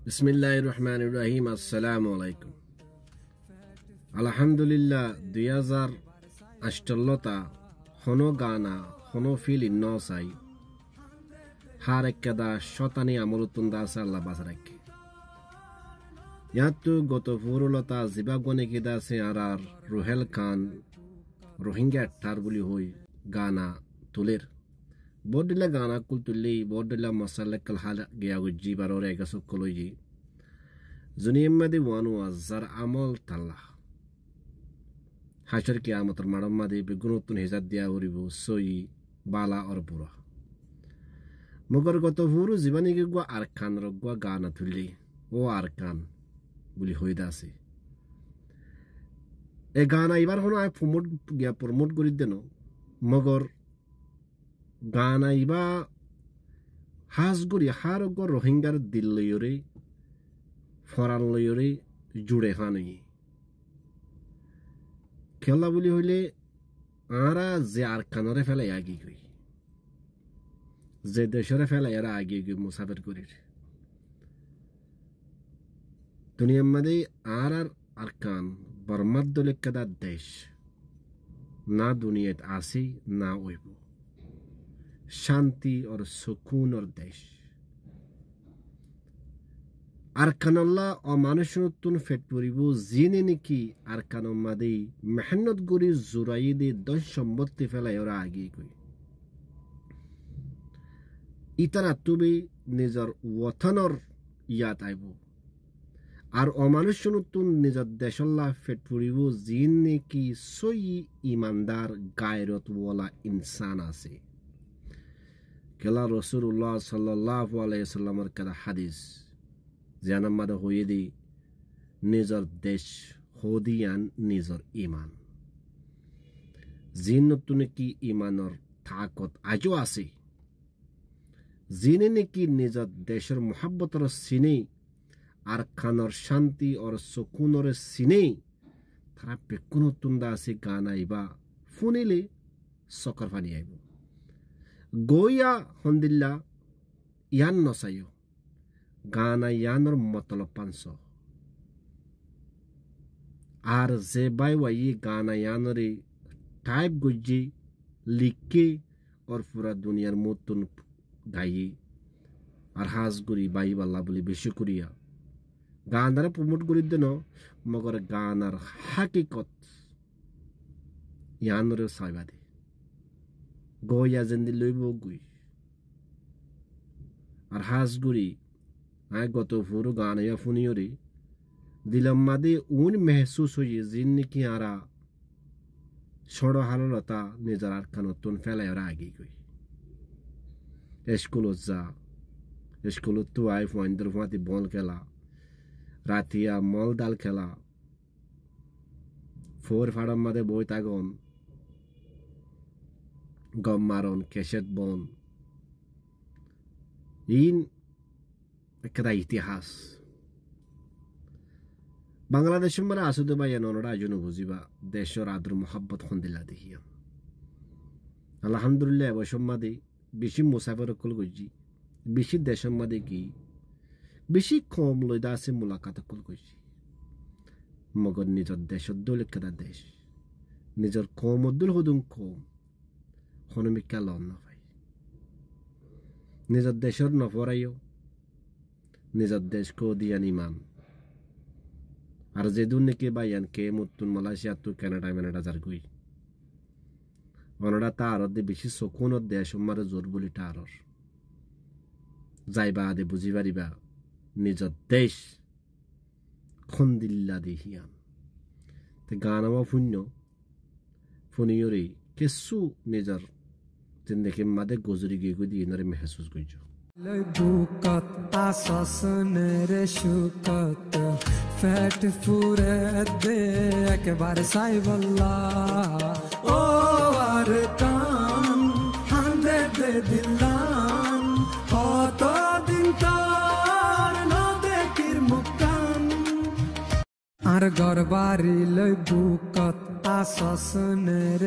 বিসমিল্লাহির রহমানির রহিম। আসসালামু আলাইকুম। আলহামদুলিল্লাহ 2018 হনো গানা হনো ফিল ইন্নসাই হার একদা শতানি আমরুতুন্দা আল্লাহ বাসারাকে ইয়াতু গত ফুরুলতা জিবাগনে কিদা সে আর রুহেল খান রোহিঙ্গা টার বলি হই গানা তুলের বড়দিলা গানা কুল তুললি বড়দিলা মশালেকল হাল গিয়া গুজি বারোরে এগাসক কলজি জুনিয়ম্মাদি ওয়ানু আজার আমল তাল্লাহ হাসর কিয়ামতর মাড়ম্মাদি বেগুনতুন হিজাত দিয়া উরিব সই বালা অর বুড়া মগর গত ফুরু জীবানী গুয়া আরকান রগুয়া গানা তুললি ও আরকান বলি হইদা আছে এ গানা এবার হনো আয় প্রমোট গিয়া প্রমোট করি দেন মগর গানা ইবা হাজগুড়ি হার গর রোহিঙ্গার দিল লইরে ফরান লইরে জুড়ে খানি খেলা বলি হইলে আরা যে আর কানরে ফেলাই আগে গই যে দেশরে ফেলাই এরা আগে গই মুসাফির করি দুনিয়ার মধ্যে আর আরকান বর্মার দলে কাদা দেশ না দুনিয়াত আসি না ওইব শান্তি और सुकून और देश আরকানাল্লাহ ও মানুষতুন ফেট পরিব জিনে নাকি আরকানম মাদে মেহনত গরি জুরাই দে দশ সম্পত্তি ফেলাই ওরা আগে কই ইতারা তুমি নিজর ওয়াতনর ইয়াত আইব আর অমানুষতুন নিজর দেশল্লাহ ফেট পরিব জিন নাকি সই ইমানদার গায়রত ওয়ালা ইনসান আছে কেলা রসুল্লাহ সাল্লাল্লাহু আলাইহি সাল্লামের কাদা হাদিস জানামাদা হয়ে দি নিজর দেশ হদিয়ান নিজর ইমান জিনতুন কি ইমানর তাকত আজও আছে জিনে নাকি নিজর দেশের মোহাব্বতর সিনে আর খানর শান্তি और সুকুনর সিনে তারা বেকুনতুন্দা আছে গান আইবা ফুনিলে সকর ফানি আইব গোয়া হন্দিল্লা ইয়ান নসাইও গানা ইয়ানর মতলব পাঁচ আর যে বাই ওয়াই গানা ইয়ানরে টাইপ গুজি লিখে और पूरा দুনিয়ার মতন গাইয়ে আর হাজ গুরি বাই বাল্লা বলি বেশি করিয়া গানারে প্রমোট করি দেন মগর গানার হাকিকত ইয়ানরে সাইবাদে গোয়া জেন্দি লইব গুই আর হাজ গুরি আয় গত ফুরু গানা ফুনিয়রি দিলম মাদে উন महसूस হই জিন কি আরা ছড় হাললতা নিজর আরকানতুন ফেলাই ওরা আগে গই স্কুলত তো আই ফাইন্ডার ফাতি বল খেলা রাতিয়া মল ডাল খেলা ফোর ফাড়ম মাদে বই তাগন গম মারন কেশেত বন ইন একটা ইতিহাস বাংলাদেশের মানে আসুদে বা এনরা আয়োজন বুঝিবা দেশের আদর মোহাব্বত খন্দিলা দেখিয়া আলহামদুলিল্লাহ এবসম্মাদে বেশি মুসাফির কল গজি বেশি দেশের মাদে কি বেশি কম লইদা আছে মুলাকাত কল গজি মগর নিজের দেশের দলে কেদা দেশ নিজের কম উদ্দুল হদুম কম হনমিকা লন না ভাই নিজের দেশের নফরাইও নিজের দেশকে দিয়ান ইমান আর যে দুর্নীতি বাইয়ান কে মুতুন মালয়েশিয়া তো কানাডা মেনাডা যার গই অনডা তার বেশি সকুন দেশ মারে জোর বলি টারর যাইবা আদে বুঝি পারিবা নিজের দেশ খন্দিল্লা দেহিয়ান তে গানামা ফুনিয়রে কেসু নিজের জিন্দগি মাদে গজরি গিয়ে গই দিয়ে নরে महसूस কইছো বুকত আসসনের শুকত ফেট ফুরে দে একবার সাইবল্লাহ ও আর কান হান্দে দে দিলান কত দিন তার না দেখির মুকান আর গরবারি লই বুকত আসসনের